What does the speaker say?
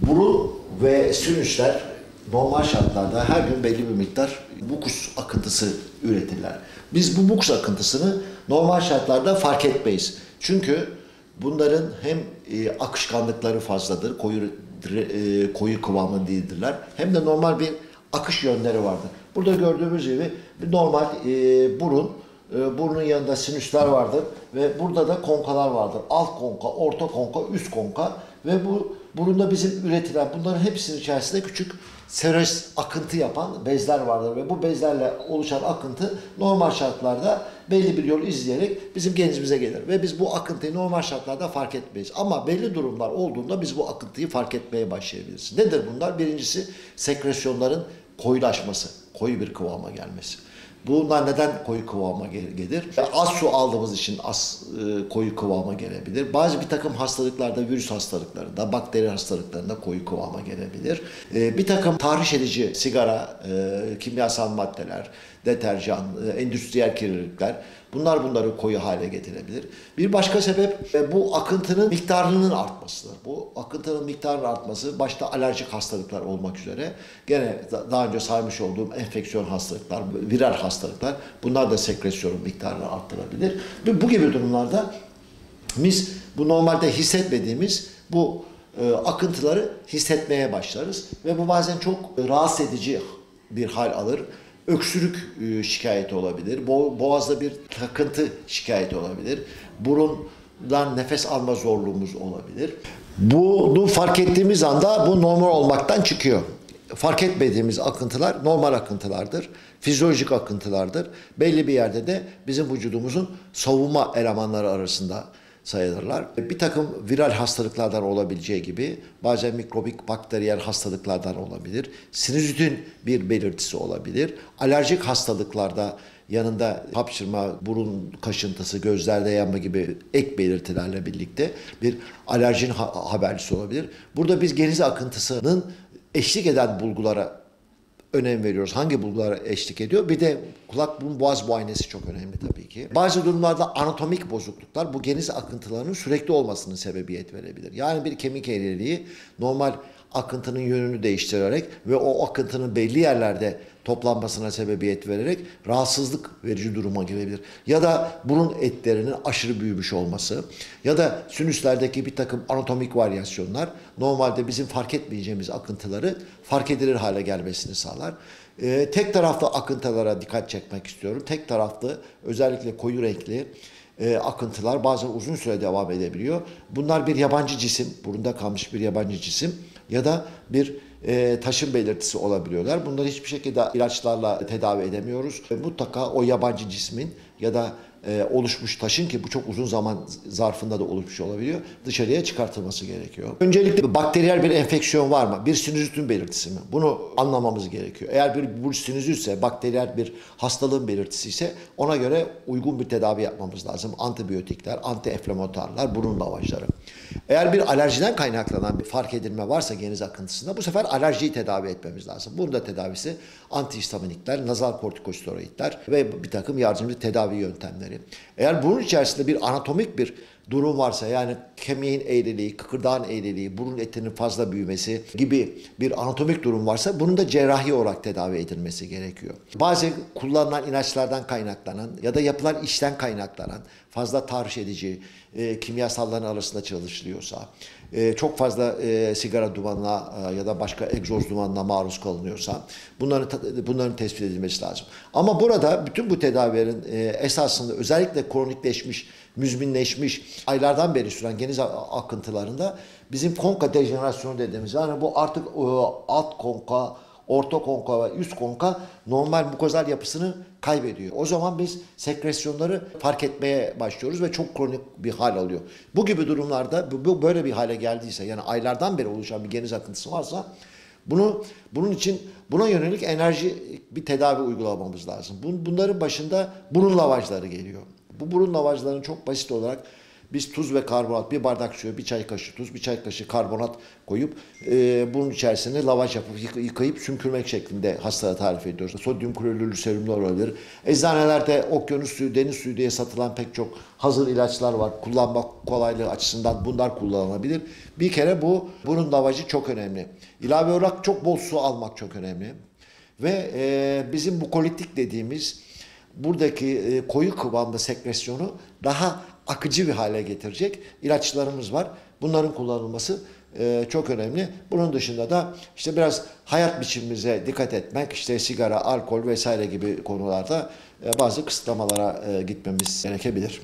Burun ve sinüsler normal şartlarda her gün belli bir miktar mukus akıntısı üretirler. Biz bu mukus akıntısını normal şartlarda fark etmeyiz. Çünkü bunların hem akışkanlıkları fazladır, koyu kıvamlı değildirler. Hem de normal bir akış yönleri vardır. Burada gördüğümüz gibi bir normal burnun yanında sinüsler vardır ve burada da konkalar vardır. Alt konka, orta konka, üst konka ve bu burunda bizim üretilen bunların hepsinin içerisinde küçük seres akıntı yapan bezler vardır ve bu bezlerle oluşan akıntı normal şartlarda belli bir yol izleyerek bizim gencimize gelir ve biz bu akıntıyı normal şartlarda fark etmeyiz. Ama belli durumlar olduğunda biz bu akıntıyı fark etmeye başlayabiliriz. Nedir bunlar? Birincisi sekresyonların koyulaşması, koyu bir kıvama gelmesi. Bunlar neden koyu kıvama gelir? Az su aldığımız için koyu kıvama gelebilir. Bir takım hastalıklarda, virüs hastalıklarında, bakteri hastalıklarında koyu kıvama gelebilir. Bir takım tahriş edici sigara, kimyasal maddeler, deterjan, endüstriyel kirlilikler bunları koyu hale getirebilir. Bir başka sebep bu akıntının miktarının artmasıdır. Bu akıntının miktarının artması başta alerjik hastalıklar olmak üzere gene daha önce saymış olduğum enfeksiyon hastalıklar, viral hastalıklar bunlar da sekresyonun miktarını arttırabilir. Ve bu gibi durumlarda biz bu normalde hissetmediğimiz bu akıntıları hissetmeye başlarız ve bu bazen çok rahatsız edici bir hal alır. Öksürük şikayeti olabilir, boğazda bir takıntı şikayeti olabilir, burundan nefes alma zorluğumuz olabilir. Bunu fark ettiğimiz anda bu normal olmaktan çıkıyor. Fark etmediğimiz akıntılar normal akıntılardır, fizyolojik akıntılardır. Belli bir yerde de bizim vücudumuzun savunma elemanları arasında sayılırlar. Bir takım viral hastalıklardan olabileceği gibi bazen mikrobik bakteriyel hastalıklardan olabilir. Sinüzitin bir belirtisi olabilir. Alerjik hastalıklarda yanında hapşırma, burun kaşıntısı, gözlerde yanma gibi ek belirtilerle birlikte bir alerjinin habercisi olabilir. Burada biz geniz akıntısının eşlik eden bulgulara önem veriyoruz. Hangi bulgulara eşlik ediyor? Bir de kulak, burun, boğaz muayenesi çok önemli tabii ki. Bazı durumlarda anatomik bozukluklar bu geniz akıntılarının sürekli olmasının sebebiyet verebilir. Yani bir kemik eğriliği normal akıntının yönünü değiştirerek ve o akıntının belli yerlerde toplanmasına sebebiyet vererek rahatsızlık verici duruma gelebilir. Ya da burun etlerinin aşırı büyümüş olması ya da sinüslerdeki bir takım anatomik varyasyonlar normalde bizim fark etmeyeceğimiz akıntıları fark edilir hale gelmesini sağlar. Tek taraflı akıntılara dikkat çekmek istiyorum. Tek taraflı özellikle koyu renkli akıntılar bazen uzun süre devam edebiliyor. Bunlar bir yabancı cisim, burunda kalmış bir yabancı cisim ya da bir taşın belirtisi olabiliyorlar. Bunları hiçbir şekilde ilaçlarla tedavi edemiyoruz. Mutlaka o yabancı cismin ya da oluşmuş taşın ki bu çok uzun zaman zarfında da oluşmuş olabiliyor. Dışarıya çıkartılması gerekiyor. Öncelikle bakteriyel bir enfeksiyon var mı? Bir sinüzitin belirtisi mi? Bunu anlamamız gerekiyor. Eğer bu sinüzitse, bakteriyel bir hastalığın belirtisi ise ona göre uygun bir tedavi yapmamız lazım. Antibiyotikler, antiinflamatuarlar, burun lavajları. Eğer bir alerjiden kaynaklanan bir fark edilme varsa geniz akıntısında bu sefer alerjiyi tedavi etmemiz lazım. Bunun da tedavisi antihistaminikler, nazal kortikosteroidler ve bir takım yardımcı tedavi yöntemleri. Eğer bunun içerisinde bir anatomik bir durum varsa yani kemiğin eğriliği, kıkırdağın eğriliği, burun etinin fazla büyümesi gibi bir anatomik durum varsa bunun da cerrahi olarak tedavi edilmesi gerekiyor. Bazı kullanılan ilaçlardan kaynaklanan ya da yapılan işten kaynaklanan fazla tahriş edici kimyasalların arasında çalışılıyorsa, çok fazla sigara dumanına ya da başka egzoz dumanına maruz kalınıyorsa bunların tespit edilmesi lazım. Ama burada bütün bu tedavilerin esasında özellikle kronikleşmiş, müzminleşmiş, aylardan beri süren geniz akıntılarında bizim konka dejenerasyonu dediğimiz yani bu artık alt konka, orta konka ve üst konka normal mukozal yapısını kaybediyor. O zaman biz sekresyonları fark etmeye başlıyoruz ve çok kronik bir hal alıyor. Bu gibi durumlarda bu böyle bir hale geldiyse yani aylardan beri oluşan bir geniz akıntısı varsa bunun için buna yönelik enerji bir tedavi uygulamamız lazım. Bunların başında burun lavajları geliyor. Bu burun lavajlarının çok basit olarak Biz tuz ve karbonat, bir bardak suya bir çay kaşığı tuz, bir çay kaşığı karbonat koyup bunun içerisine lavaj yapıp yıkayıp sümkürmek şeklinde hastalara tarif ediyoruz. Sodyum klorürlü serumlar olabilir. Eczanelerde okyanus suyu, deniz suyu diye satılan pek çok hazır ilaçlar var. Kullanmak kolaylığı açısından bunlar kullanılabilir. Bir kere bunun lavajı çok önemli. İlave olarak çok bol su almak çok önemli. Ve bizim bu kolitik dediğimiz buradaki koyu kıvamlı sekresyonu daha akıcı bir hale getirecek ilaçlarımız var. Bunların kullanılması çok önemli. Bunun dışında da işte biraz hayat biçimimize dikkat etmek, işte sigara, alkol vesaire gibi konularda bazı kısıtlamalara gitmemiz gerekebilir.